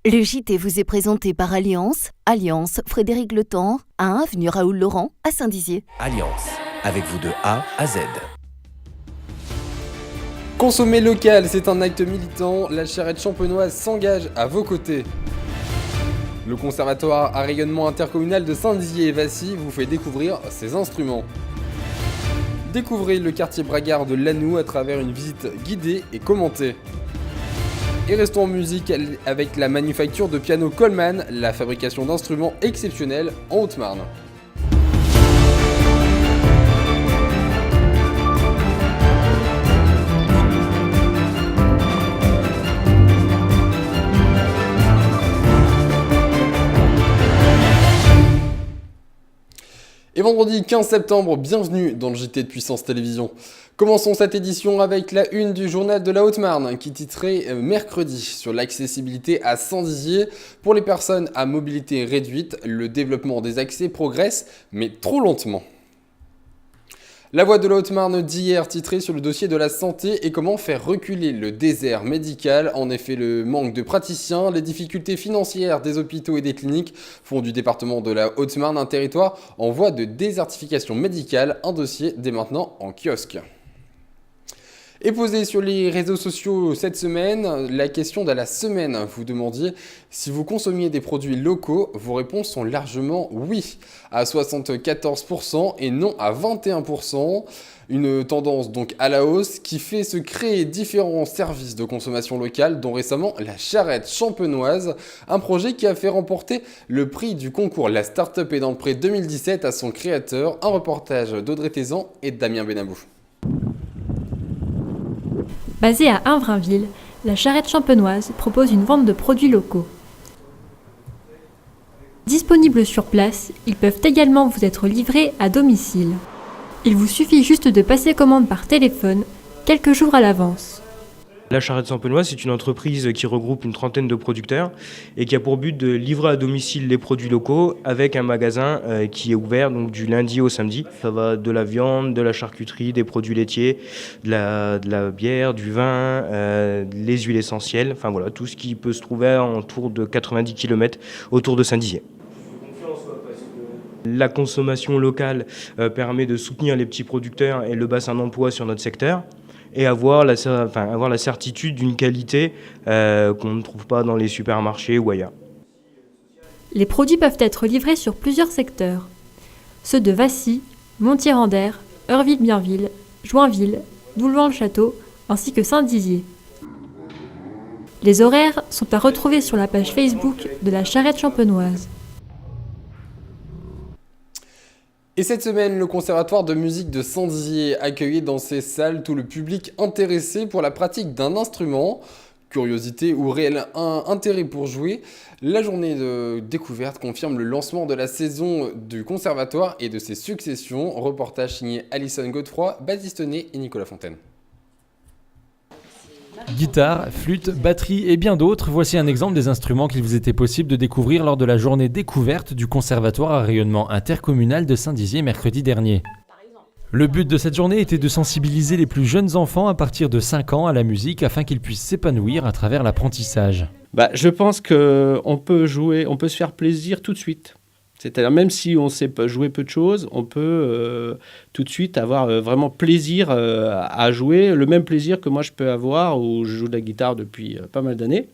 Le JT vous est présenté par Alliance, Alliance Frédéric Le Temps, à 1 avenue Raoul Laurent, à Saint-Dizier. Alliance, avec vous de A à Z. Consommer local, c'est un acte militant. La charrette champenoise s'engage à vos côtés. Le conservatoire à rayonnement intercommunal de Saint-Dizier et Vassy vous fait découvrir ses instruments. Découvrez le quartier Bragard de Lannou à travers une visite guidée et commentée. Et restons en musique avec la manufacture de piano Coleman, la fabrication d'instruments exceptionnels en Haute-Marne. Et vendredi 15 septembre, bienvenue dans le JT de Puissance Télévisions. Commençons cette édition avec la une du journal de la Haute-Marne qui titrait mercredi sur l'accessibilité à Saint-Dizier. Pour les personnes à mobilité réduite, le développement des accès progresse, mais trop lentement. La Voix de la Haute-Marne d'hier titrait sur le dossier de la santé et comment faire reculer le désert médical. En effet, le manque de praticiens, les difficultés financières des hôpitaux et des cliniques font du département de la Haute-Marne un territoire en voie de désertification médicale, un dossier dès maintenant en kiosque. Et posée sur les réseaux sociaux cette semaine, la question de la semaine, vous demandiez si vous consommiez des produits locaux, vos réponses sont largement oui, à 74% et non à 21%. Une tendance donc à la hausse qui fait se créer différents services de consommation locale, dont récemment la charrette champenoise, un projet qui a fait remporter le prix du concours La Start-up est dans le pré 2017 à son créateur, un reportage d'Audrey Tézan et Damien Benabou. Basée à Invrainville, la charrette champenoise propose une vente de produits locaux. Disponibles sur place, ils peuvent également vous être livrés à domicile. Il vous suffit juste de passer commande par téléphone, quelques jours à l'avance. La charrette champenoise, c'est une entreprise qui regroupe une trentaine de producteurs et qui a pour but de livrer à domicile les produits locaux avec un magasin qui est ouvert donc du lundi au samedi. Ça va de la viande, de la charcuterie, des produits laitiers, de la bière, du vin, les huiles essentielles, enfin voilà, tout ce qui peut se trouver en tour de 90 km autour de Saint-Dizier. La consommation locale permet de soutenir les petits producteurs et le bassin d'emploi sur notre secteur. Et avoir la certitude d'une qualité qu'on ne trouve pas dans les supermarchés ou ailleurs. Les produits peuvent être livrés sur plusieurs secteurs. Ceux de Vassy, Montier-en-Der, Eurville-Bienville, Joinville, Doullens-le-Château, ainsi que Saint-Dizier. Les horaires sont à retrouver sur la page Facebook de la charrette champenoise. Et cette semaine, le Conservatoire de musique de Saint-Dizier accueillait dans ses salles tout le public intéressé pour la pratique d'un instrument. Curiosité ou réel intérêt pour jouer, la journée de découverte confirme le lancement de la saison du Conservatoire et de ses successions. Reportage signé Alison Godefroy, Baptiste Ney et Nicolas Fontaine. Guitare, flûte, batterie et bien d'autres, voici un exemple des instruments qu'il vous était possible de découvrir lors de la journée découverte du Conservatoire à rayonnement intercommunal de Saint-Dizier mercredi dernier. Le but de cette journée était de sensibiliser les plus jeunes enfants à partir de 5 ans à la musique afin qu'ils puissent s'épanouir à travers l'apprentissage. Je pense qu'on peut jouer, on peut se faire plaisir tout de suite. C'est-à-dire même si on sait jouer peu de choses, on peut tout de suite avoir vraiment plaisir à jouer, le même plaisir que moi je peux avoir où je joue de la guitare depuis pas mal d'années.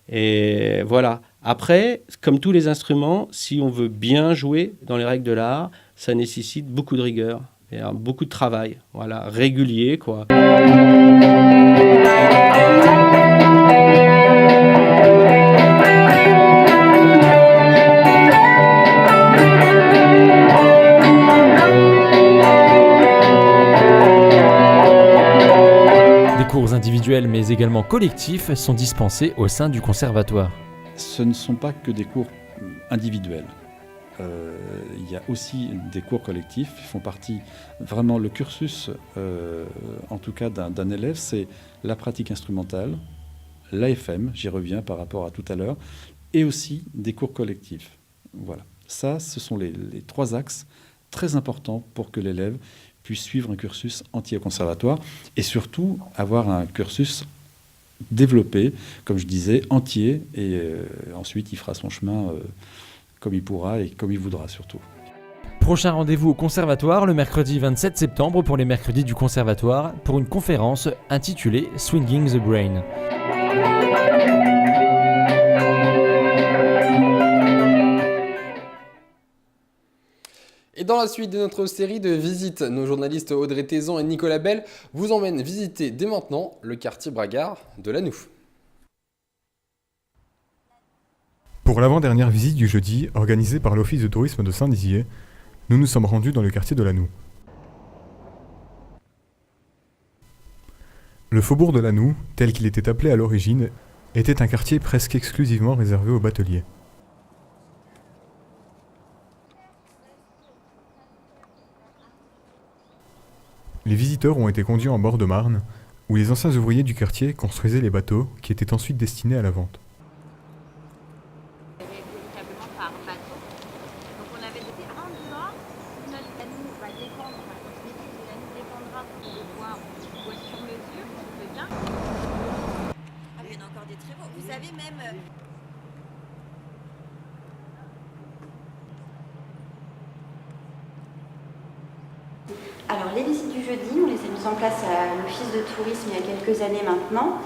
Et voilà. Après, comme tous les instruments, si on veut bien jouer dans les règles de l'art, ça nécessite beaucoup de rigueur, et beaucoup de travail, voilà, régulier, quoi. Cours individuels mais également collectifs sont dispensés au sein du conservatoire. Ce ne sont pas que des cours individuels. Il y a aussi des cours collectifs. Ils font partie, vraiment, le cursus, en tout cas d'un élève, c'est la pratique instrumentale, l'AFM, j'y reviens par rapport à tout à l'heure, et aussi des cours collectifs. Voilà. Ça, ce sont les 3 axes très importants pour que l'élève puisse suivre un cursus entier au conservatoire et surtout avoir un cursus développé, comme je disais, entier, et ensuite il fera son chemin comme il pourra et comme il voudra surtout. Prochain rendez-vous au Conservatoire le mercredi 27 septembre pour les mercredis du Conservatoire pour une conférence intitulée Swinging the Brain. Et dans la suite de notre série de visites, nos journalistes Audrey Thézan et Nicolas Bell vous emmènent visiter dès maintenant le quartier Bragard de Lannou. Pour l'avant-dernière visite du jeudi, organisée par l'Office de tourisme de Saint-Dizier, nous nous sommes rendus dans le quartier de Lannou. Le faubourg de Lannou, tel qu'il était appelé à l'origine, était un quartier presque exclusivement réservé aux bateliers. Les visiteurs ont été conduits en bord de Marne, où les anciens ouvriers du quartier construisaient les bateaux qui étaient ensuite destinés à la vente. Alors les visites du jeudi, on les a mises en place à l'Office de tourisme il y a quelques années maintenant,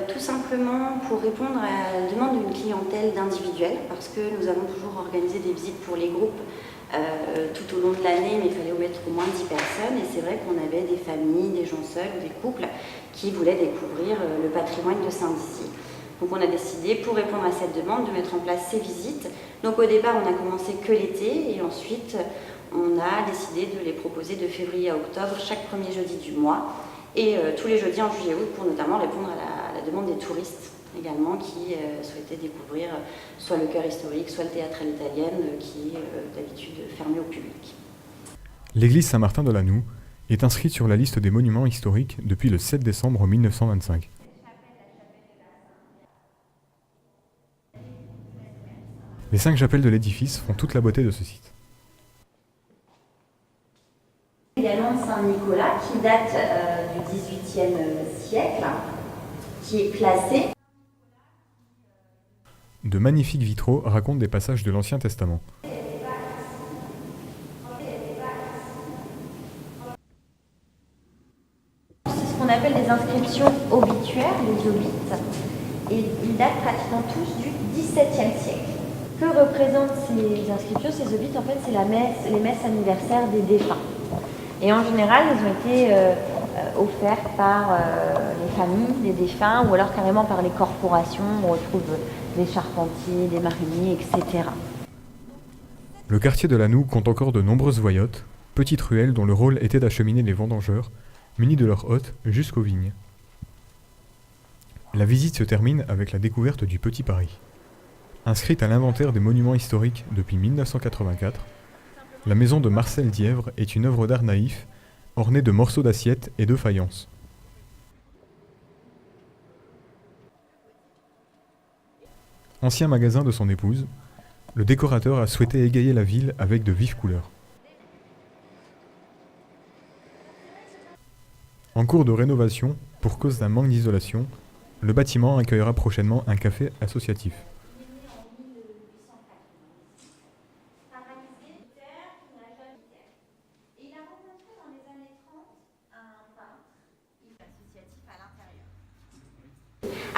tout simplement pour répondre à la demande d'une clientèle d'individuels, parce que nous avons toujours organisé des visites pour les groupes tout au long de l'année, mais il fallait mettre au moins 10 personnes, et c'est vrai qu'on avait des familles, des gens seuls ou des couples qui voulaient découvrir le patrimoine de Saint-Dizier. Donc on a décidé, pour répondre à cette demande, de mettre en place ces visites. Donc au départ, on a commencé que l'été, et ensuite on a décidé de les proposer de février à octobre, chaque premier jeudi du mois, et tous les jeudis en juillet-août, pour notamment répondre à la demande des touristes également, qui souhaitaient découvrir soit le cœur historique, soit le théâtre à l'italienne, qui est d'habitude fermé au public. L'église Saint-Martin de Lannou est inscrite sur la liste des monuments historiques depuis le 7 décembre 1925. Les 5 chapelles de l'édifice font toute la beauté de ce site. Également Saint-Nicolas, qui date du XVIIIe siècle, qui est placé. De magnifiques vitraux racontent des passages de l'Ancien Testament. C'est ce qu'on appelle des inscriptions obituaires, les obits, et ils datent pratiquement tous du XVIIe siècle. Que représentent ces inscriptions, ces obits? En fait, c'est les messes anniversaires des défunts. Et en général, ils ont été offerts par les familles des défunts ou alors carrément par les corporations. On retrouve des charpentiers, des mariniers, etc. Le quartier de Lannou compte encore de nombreuses voyottes, petites ruelles dont le rôle était d'acheminer les vendangeurs, munis de leurs hôtes, jusqu'aux vignes. La visite se termine avec la découverte du Petit Paris. Inscrite à l'inventaire des monuments historiques depuis 1984, la maison de Marcel Dièvre est une œuvre d'art naïf, ornée de morceaux d'assiettes et de faïences. Ancien magasin de son épouse, le décorateur a souhaité égayer la ville avec de vives couleurs. En cours de rénovation, pour cause d'un manque d'isolation, le bâtiment accueillera prochainement un café associatif.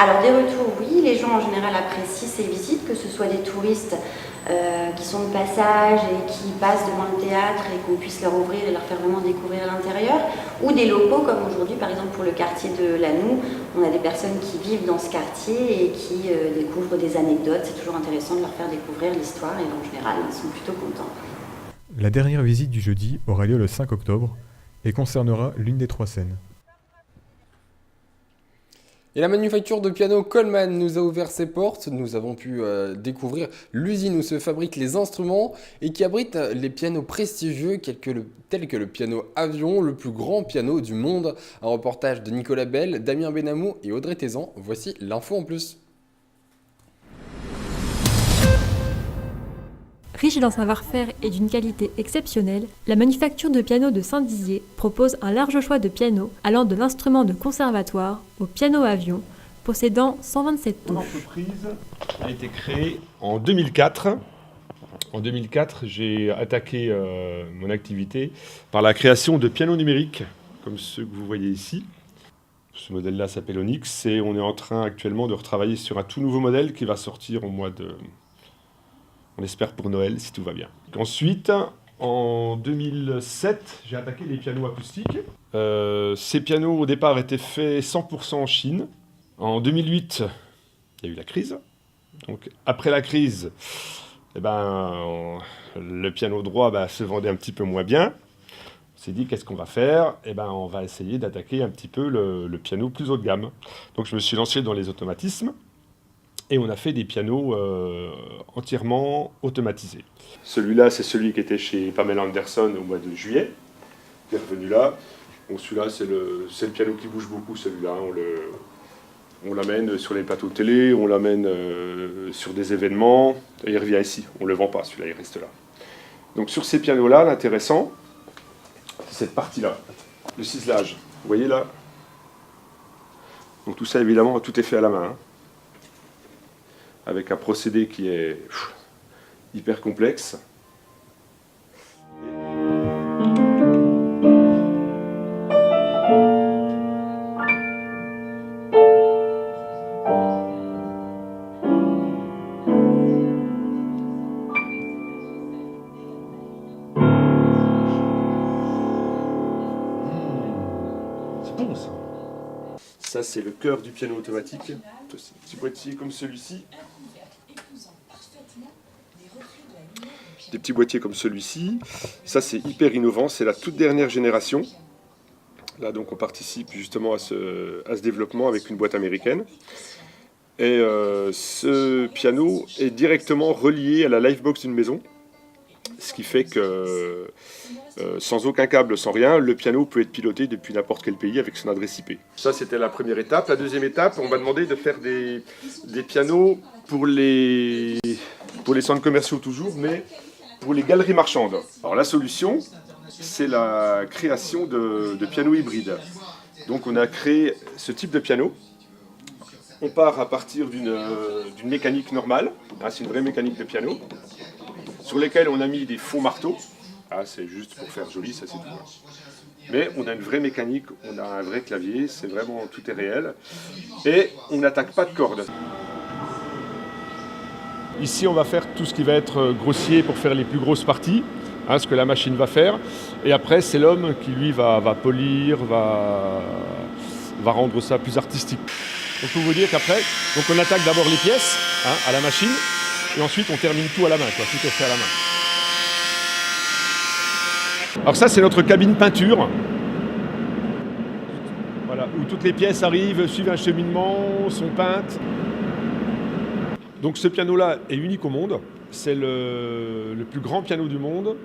Alors des retours, oui, les gens en général apprécient ces visites, que ce soit des touristes qui sont de passage et qui passent devant le théâtre et qu'on puisse leur ouvrir et leur faire vraiment découvrir l'intérieur, ou des locaux comme aujourd'hui par exemple pour le quartier de Lannou, on a des personnes qui vivent dans ce quartier et qui découvrent des anecdotes, c'est toujours intéressant de leur faire découvrir l'histoire et en général ils sont plutôt contents. La dernière visite du jeudi aura lieu le 5 octobre et concernera l'une des 3 scènes. Et la manufacture de piano Coleman nous a ouvert ses portes. Nous avons pu découvrir l'usine où se fabriquent les instruments et qui abrite les pianos prestigieux tels que le piano Avion, le plus grand piano du monde. Un reportage de Nicolas Bell, Damien Benamou et Audrey Thézan. Voici l'info en plus. Riche d'un savoir-faire et d'une qualité exceptionnelle, la manufacture de piano de Saint-Dizier propose un large choix de pianos allant de l'instrument de conservatoire au piano avion, possédant 127 touches. L'entreprise a été créée en 2004. En 2004, j'ai attaqué mon activité par la création de pianos numériques, comme ceux que vous voyez ici. Ce modèle-là s'appelle Onyx et on est en train actuellement de retravailler sur un tout nouveau modèle qui va sortir au mois de... On espère pour Noël, si tout va bien. Ensuite, en 2007, j'ai attaqué les pianos acoustiques. Ces pianos, au départ, étaient faits 100% en Chine. En 2008, il y a eu la crise. Donc, après la crise, le piano droit se vendait un petit peu moins bien. On s'est dit, qu'est-ce qu'on va faire ? On va essayer d'attaquer un petit peu le piano plus haut de gamme. Donc, je me suis lancé dans les automatismes. Et on a fait des pianos entièrement automatisés. Celui-là, c'est celui qui était chez Pamela Anderson au mois de juillet, qui est revenu là. Bon, celui-là, c'est le piano qui bouge beaucoup, celui-là. On l'amène sur les plateaux de télé, on l'amène sur des événements. Et il revient ici, on ne le vend pas, celui-là, il reste là. Donc sur ces pianos-là, l'intéressant, c'est cette partie-là, le ciselage. Vous voyez là ? Donc tout ça, évidemment, tout est fait à la main. Avec un procédé qui est hyper complexe. C'est bon ça. Ça c'est le cœur du piano automatique. C'est un petit boîtier comme celui-ci. Des petits boîtiers comme celui-ci. Ça, c'est hyper innovant. C'est la toute dernière génération. Là, donc, on participe justement à ce développement avec une boîte américaine. Et ce piano est directement relié à la Livebox d'une maison. Ce qui fait que, sans aucun câble, sans rien, le piano peut être piloté depuis n'importe quel pays avec son adresse IP. Ça, c'était la première étape. La deuxième étape, on m'a demandé de faire des pianos pour les centres commerciaux toujours, mais pour les galeries marchandes. Alors la solution, c'est la création de pianos hybrides. Donc on a créé ce type de piano. On part à partir d'une mécanique normale, c'est une vraie mécanique de piano, sur lesquels on a mis des faux marteaux. C'est juste pour faire joli, ça c'est tout. Mais on a une vraie mécanique, on a un vrai clavier, c'est vraiment, tout est réel. Et on n'attaque pas de cordes. Ici, on va faire tout ce qui va être grossier pour faire les plus grosses parties, ce que la machine va faire. Et après, c'est l'homme qui, lui, va polir, va rendre ça plus artistique. Donc, je peux vous dire qu'après, on attaque d'abord les pièces à la machine, et ensuite, on termine tout à la main, quoi. Tout est fait à la main. Alors ça, c'est notre cabine peinture. Voilà, où toutes les pièces arrivent, suivent un cheminement, sont peintes. Donc ce piano-là est unique au monde. C'est le plus grand piano du monde,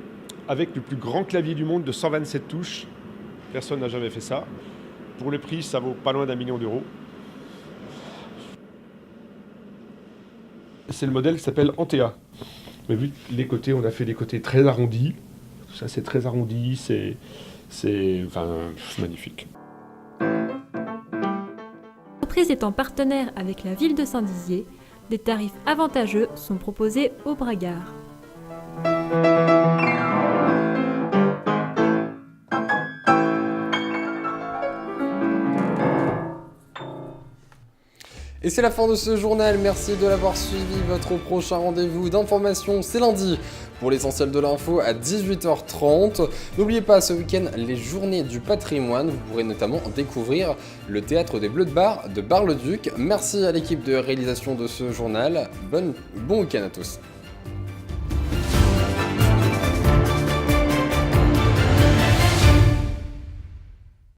avec le plus grand clavier du monde de 127 touches. Personne n'a jamais fait ça. Pour le prix, ça vaut pas loin d'1 million d'euros. C'est le modèle qui s'appelle Antea. Mais vu les côtés, on a fait des côtés très arrondis. Tout ça, c'est très arrondi, c'est magnifique. L'entreprise étant partenaire avec la ville de Saint-Dizier, des tarifs avantageux sont proposés aux bragards. Et c'est la fin de ce journal, merci de l'avoir suivi. Votre prochain rendez-vous d'information, c'est lundi pour l'essentiel de l'info à 18h30. N'oubliez pas ce week-end les journées du patrimoine, vous pourrez notamment découvrir le théâtre des Bleus de Bar de Bar-le-Duc. Merci à l'équipe de réalisation de ce journal, bon week-end à tous.